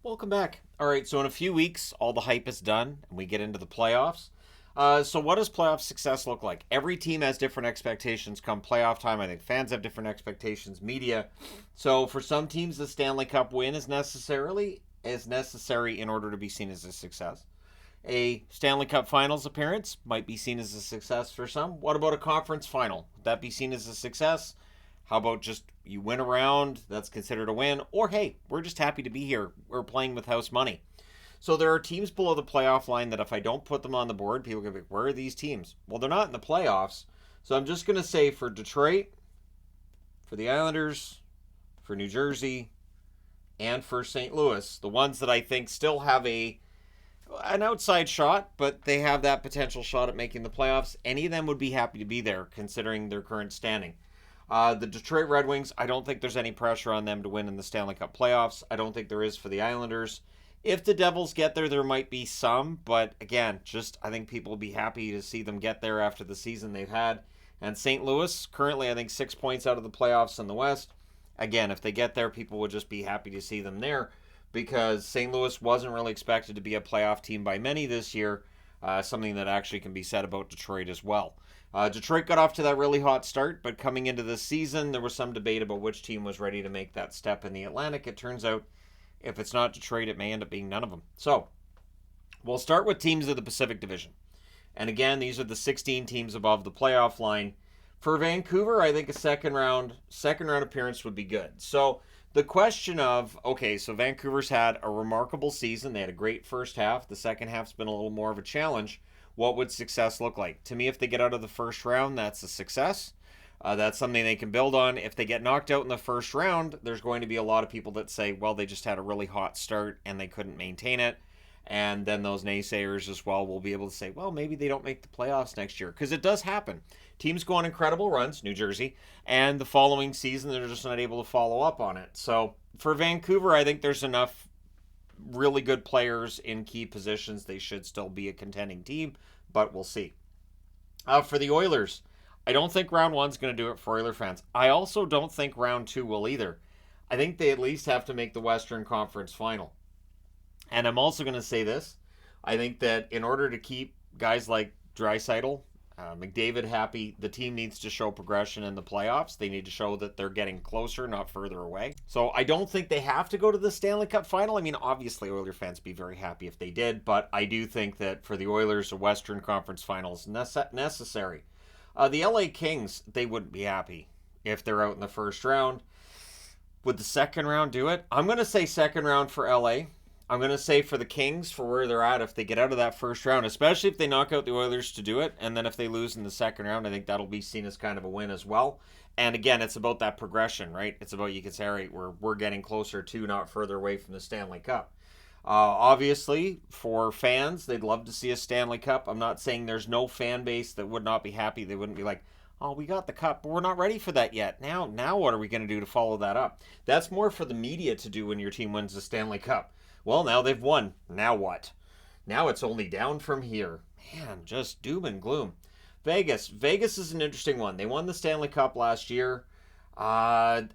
Welcome back. All right, so in a few weeks, all the hype is done, and we get into the playoffs. So, what does playoff success look like? Every team has different expectations come playoff time. I think fans have different expectations, media. So, for some teams, the Stanley Cup win is necessary in order to be seen as a success. A Stanley Cup Finals appearance might be seen as a success for some. What about a conference final? Would that be seen as a success? How about just you win a round? That's considered a win. Or hey, we're just happy to be here. We're playing with house money. So there are teams below the playoff line that if I don't put them on the board, people can be like, where are these teams? Well, they're not in the playoffs. So I'm just going to say for Detroit, for the Islanders, for New Jersey, and for St. Louis, the ones that I think still have an outside shot, but they have that potential shot at making the playoffs. Any of them would be happy to be there considering their current standing. The Detroit Red Wings, I don't think there's any pressure on them to win in the Stanley Cup playoffs. I don't think there is for the Islanders. If the Devils get there, there might be some, but again, just I think people will be happy to see them get there after the season they've had. And St. Louis, currently I think 6 points out of the playoffs in the West. Again, if they get there, people would just be happy to see them there because St. Louis wasn't really expected to be a playoff team by many this year, something that actually can be said about Detroit as well. Detroit got off to that really hot start, but coming into this season, there was some debate about which team was ready to make that step in the Atlantic. It turns out if it's not Detroit, it may end up being none of them. So, we'll start with teams of the Pacific Division. And again, these are the 16 teams above the playoff line. For Vancouver, I think a second round appearance would be good. So, the question of, okay, so Vancouver's had a remarkable season. They had a great first half. The second half's been a little more of a challenge. What would success look like? To me, if they get out of the first round, that's a success. That's something they can build on. If they get knocked out in the first round, there's going to be a lot of people that say, well, they just had a really hot start and they couldn't maintain it. And then those naysayers as well will be able to say, well, maybe they don't make the playoffs next year. Because it does happen. Teams go on incredible runs, New Jersey, and the following season they're just not able to follow up on it. So for Vancouver, I think there's enough really good players in key positions. They should still be a contending team, but we'll see. For the Oilers, I don't think round one's going to do it for Oiler fans. I also don't think round two will either. I think they at least have to make the Western Conference final. And I'm also going to say this. I think that in order to keep guys like Draisaitl, McDavid happy, the team needs to show progression in the playoffs. They need to show that they're getting closer, not further away. So I don't think they have to go to the Stanley Cup final. I mean, obviously, Oiler fans would be very happy if they did, but I do think that for the Oilers, a Western Conference final is necessary. The LA Kings, they wouldn't be happy if they're out in the first round. Would the second round do it? I'm going to say second round for LA. I'm going to say for the Kings, for where they're at, if they get out of that first round, especially if they knock out the Oilers to do it, and then if they lose in the second round, I think that'll be seen as kind of a win as well. And again, it's about that progression, right? It's about you can say, all right, we're getting closer to, not further away from the Stanley Cup. Obviously, for fans, they'd love to see a Stanley Cup. I'm not saying there's no fan base that would not be happy. They wouldn't be like, oh, we got the cup, but we're not ready for that yet. Now what are we going to do to follow that up? That's more for the media to do when your team wins the Stanley Cup. Well, now they've won. Now what? Now it's only down from here. Man, just doom and gloom. Vegas is an interesting one. They won the Stanley Cup last year. I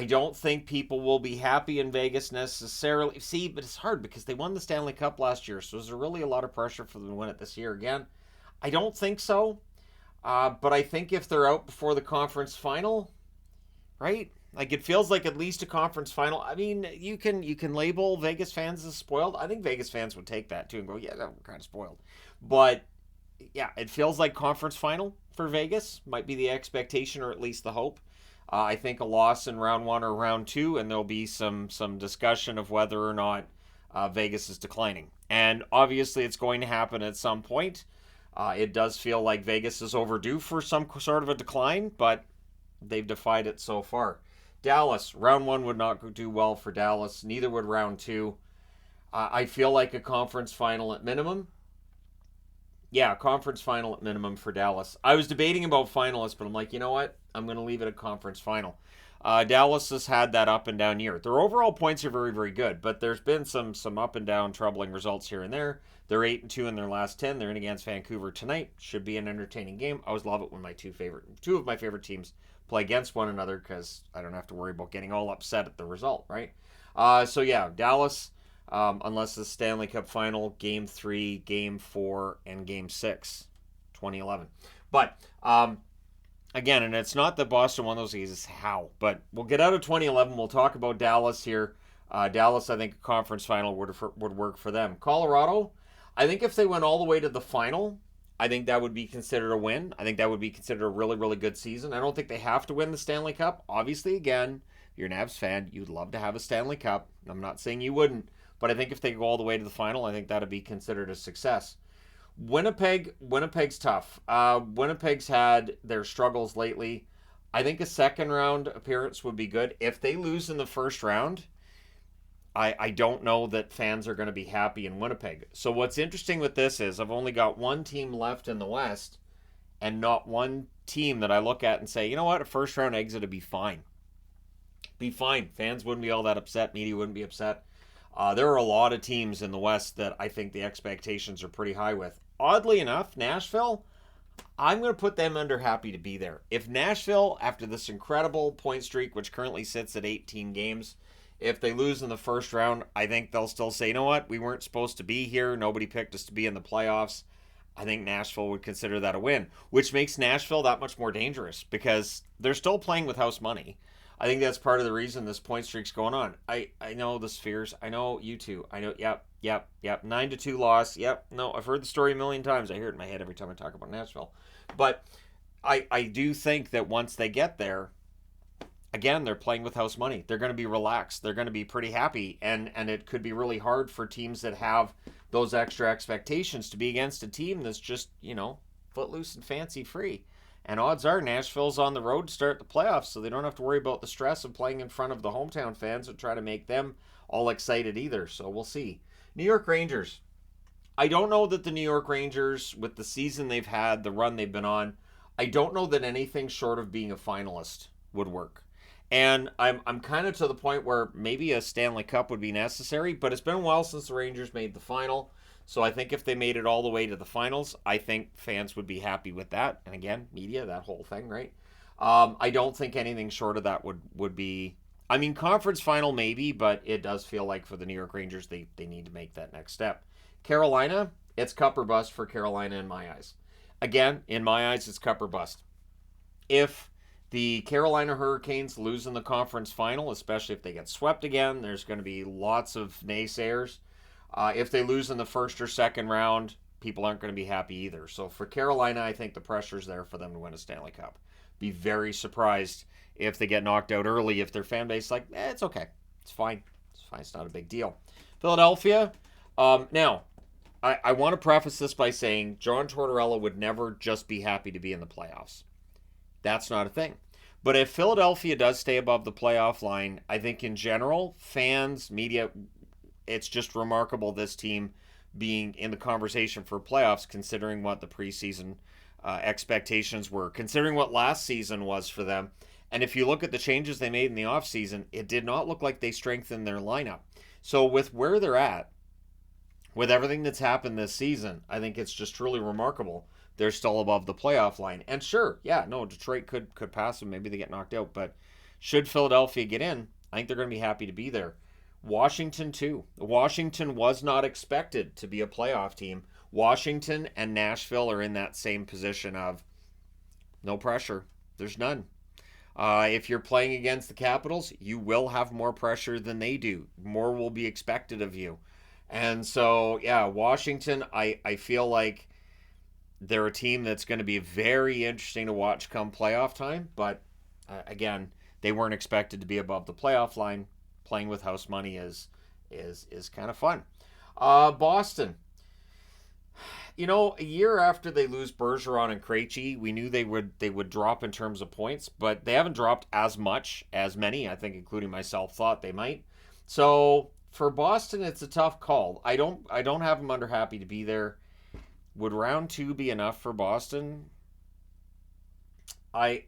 don't think people will be happy in Vegas necessarily. See, but it's hard because they won the Stanley Cup last year, so is there really a lot of pressure for them to win it this year again? I don't think so. But I think if they're out before the conference final, right? Like it feels like at least a conference final. I mean, you can label Vegas fans as spoiled. I think Vegas fans would take that too and go, yeah, we're kind of spoiled. But yeah, it feels like conference final for Vegas might be the expectation or at least the hope. I think a loss in round one or round two, and there'll be some discussion of whether or not Vegas is declining. And obviously, it's going to happen at some point. It does feel like Vegas is overdue for some sort of a decline, but they've defied it so far. Dallas, round one would not do well for Dallas. Neither would round two. I feel like a conference final at minimum. Yeah, conference final at minimum for Dallas. I was debating about finalists, but I'm like, you know what? I'm going to leave it a conference final. Dallas has had that up and down year. Their overall points are very, very good, but there's been some up and down troubling results here and there. They're 8-2 in their last 10. They're in against Vancouver tonight. Should be an entertaining game. I always love it when two of my favorite teams play against one another because I don't have to worry about getting all upset at the result, right? So yeah, Dallas. unless the Stanley Cup Final, Game 3, Game 4, and Game 6, 2011. But again, and it's not that Boston won those games, it's how. But we'll get out of 2011. We'll talk about Dallas here. Dallas, I think a conference final would work for them. Colorado, I think if they went all the way to the final, I think that would be considered a win. I think that would be considered a really, really good season. I don't think they have to win the Stanley Cup. Obviously, again, if you're an Avs fan, you'd love to have a Stanley Cup. I'm not saying you wouldn't, but I think if they go all the way to the final, I think that'd be considered a success. Winnipeg's tough. Winnipeg's had their struggles lately. I think a second round appearance would be good. If they lose in the first round, I don't know that fans are going to be happy in Winnipeg. So what's interesting with this is I've only got one team left in the West and not one team that I look at and say, you know what, a first round exit would be fine. Be fine. Fans wouldn't be all that upset. Media wouldn't be upset. There are a lot of teams in the West that I think the expectations are pretty high with. Oddly enough, Nashville, I'm going to put them under happy to be there. If Nashville, after this incredible point streak, which currently sits at 18 games, if they lose in the first round, I think they'll still say, you know what, we weren't supposed to be here. Nobody picked us to be in the playoffs. I think Nashville would consider that a win, which makes Nashville that much more dangerous because they're still playing with house money. I think that's part of the reason this point streak's going on. I know the Spheres. I know you two. I know, yep. 9-2 loss. Yep. No, I've heard the story a million times. I hear it in my head every time I talk about Nashville. But I do think that once they get there, again, they're playing with house money. They're going to be relaxed. They're going to be pretty happy. And it could be really hard for teams that have those extra expectations to be against a team that's just, footloose and fancy free. And odds are Nashville's on the road to start the playoffs, so they don't have to worry about the stress of playing in front of the hometown fans and try to make them all excited either. So we'll see. New York Rangers. I don't know that the New York Rangers, with the season they've had, the run they've been on, I don't know that anything short of being a finalist would work. And I'm kind of to the point where maybe a Stanley Cup would be necessary, but it's been a while since the Rangers made the final. So I think if they made it all the way to the finals, I think fans would be happy with that. And again, media, that whole thing, right? I don't think anything short of that would be... I mean, conference final maybe, but it does feel like for the New York Rangers, they need to make that next step. Carolina, it's cup or bust for Carolina in my eyes. Again, in my eyes, it's cup or bust. If the Carolina Hurricanes lose in the conference final, especially if they get swept again, there's going to be lots of naysayers. If they lose in the first or second round, people aren't going to be happy either. So for Carolina, I think the pressure's there for them to win a Stanley Cup. Be very surprised if they get knocked out early, if their fan base is like, it's okay. It's fine. It's not a big deal. Philadelphia. Now, I want to preface this by saying John Tortorella would never just be happy to be in the playoffs. That's not a thing. But if Philadelphia does stay above the playoff line, I think in general, fans, media, it's just remarkable this team being in the conversation for playoffs, considering what the preseason expectations were, considering what last season was for them. And if you look at the changes they made in the offseason, it did not look like they strengthened their lineup. So with where they're at, with everything that's happened this season, I think it's just truly remarkable. They're still above the playoff line. And sure, Detroit could pass them. Maybe they get knocked out. But should Philadelphia get in, I think they're going to be happy to be there. Washington, too. Washington was not expected to be a playoff team. Washington and Nashville are in that same position of no pressure. There's none. If you're playing against the Capitals, you will have more pressure than they do. More will be expected of you. And so, Washington, I feel like they're a team that's going to be very interesting to watch come playoff time. But, again, they weren't expected to be above the playoff line. Playing with house money is kind of fun. Boston. A year after they lose Bergeron and Krejci, we knew they would drop in terms of points, but they haven't dropped as much as many, I think, including myself, thought they might. So for Boston, it's a tough call. I don't have them under happy to be there. Would round 2 be enough for Boston? I'm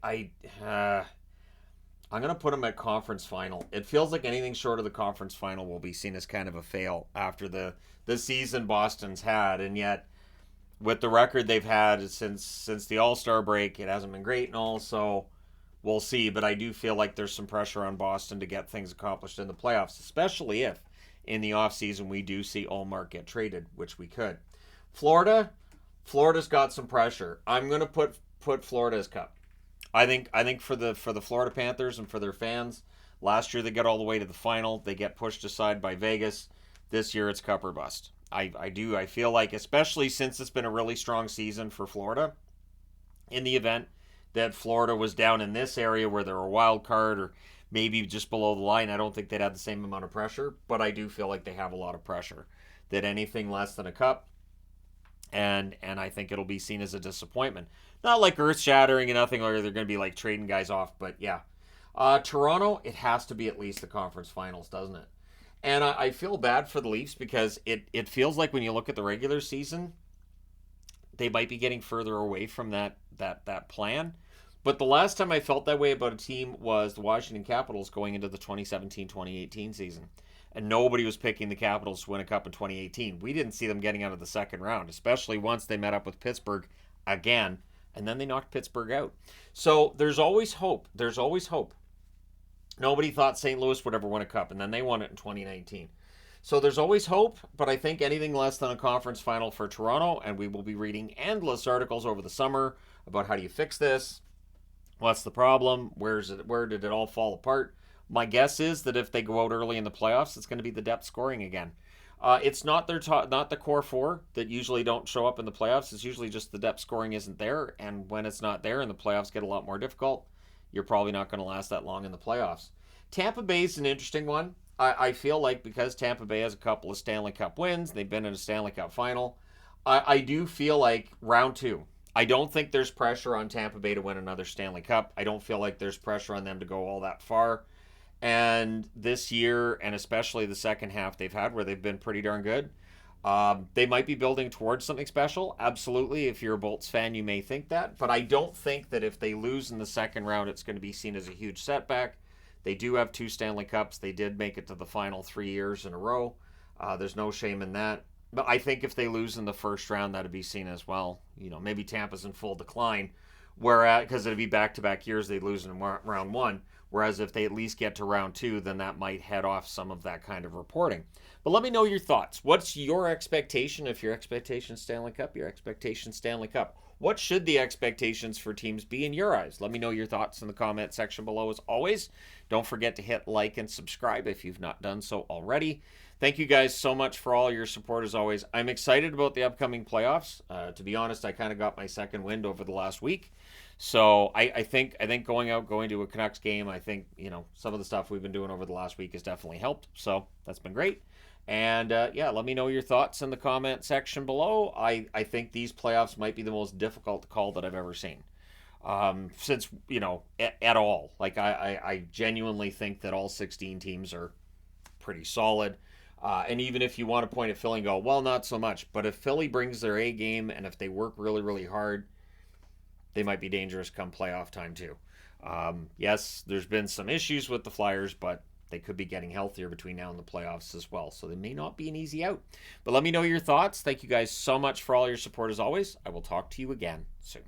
going to put them at conference final. It feels like anything short of the conference final will be seen as kind of a fail after the season Boston's had. And yet, with the record they've had since the All-Star break, it hasn't been great and all, so we'll see. But I do feel like there's some pressure on Boston to get things accomplished in the playoffs, especially in the offseason we do see Allmark get traded, which we could. Florida's got some pressure. I'm going to put Florida as cup. I think for the Florida Panthers and for their fans, last year they got all the way to the final. They get pushed aside by Vegas. This year it's cup or bust. I feel like, especially since it's been a really strong season for Florida, in the event that Florida was down in this area where they're a wild card or maybe just below the line, I don't think they'd have the same amount of pressure, but I do feel like they have a lot of pressure. That anything less than a cup, and I think it'll be seen as a disappointment. Not like earth-shattering and nothing, or they're going to be like trading guys off, but yeah. Toronto, it has to be at least the conference finals, doesn't it? And I feel bad for the Leafs because it feels like when you look at the regular season, they might be getting further away from that plan. But the last time I felt that way about a team was the Washington Capitals going into the 2017-2018 season. And nobody was picking the Capitals to win a cup in 2018. We didn't see them getting out of the second round, especially once they met up with Pittsburgh again, and then they knocked Pittsburgh out. So there's always hope. There's always hope. Nobody thought St. Louis would ever win a cup, and then they won it in 2019. So there's always hope, but I think anything less than a conference final for Toronto, and we will be reading endless articles over the summer about how do you fix this, what's the problem, where did it all fall apart. My guess is that if they go out early in the playoffs, it's going to be the depth scoring again. It's not not the core four that usually don't show up in the playoffs. It's usually just the depth scoring isn't there, and when it's not there and the playoffs get a lot more difficult, you're probably not going to last that long in the playoffs. Tampa Bay is an interesting one. I feel like because Tampa Bay has a couple of Stanley Cup wins, they've been in a Stanley Cup final, I do feel like round two, I don't think there's pressure on Tampa Bay to win another Stanley Cup. I don't feel like there's pressure on them to go all that far. And this year, and especially the second half they've had where they've been pretty darn good, they might be building towards something special. Absolutely. If you're a Bolts fan, you may think that. But I don't think that if they lose in the second round, it's going to be seen as a huge setback. They do have 2 Stanley Cups. They did make it to the final 3 years in a row. There's no shame in that. But I think if they lose in the first round, that'd be seen as, well, maybe Tampa's in full decline. Whereas, because it'd be back-to-back years, they'd lose in round one. Whereas if they at least get to round 2, then that might head off some of that kind of reporting. But let me know your thoughts. What's your expectation? If your expectation Stanley Cup, your expectation Stanley Cup. What should the expectations for teams be in your eyes? Let me know your thoughts in the comment section below as always. Don't forget to hit like and subscribe if you've not done so already. Thank you guys so much for all your support as always. I'm excited about the upcoming playoffs. To be honest, I kind of got my second wind over the last week. So I think going to a Canucks game, I think, some of the stuff we've been doing over the last week has definitely helped. So that's been great. And yeah, let me know your thoughts in the comment section below. I think these playoffs might be the most difficult to call that I've ever seen. Since, at all. Like, I genuinely think that all 16 teams are pretty solid. And even if you want to point at Philly and go, well, not so much. But if Philly brings their A game and if they work really, really hard, they might be dangerous come playoff time too. Yes, there's been some issues with the Flyers, but they could be getting healthier between now and the playoffs as well. So they may not be an easy out. But let me know your thoughts. Thank you guys so much for all your support as always. I will talk to you again soon.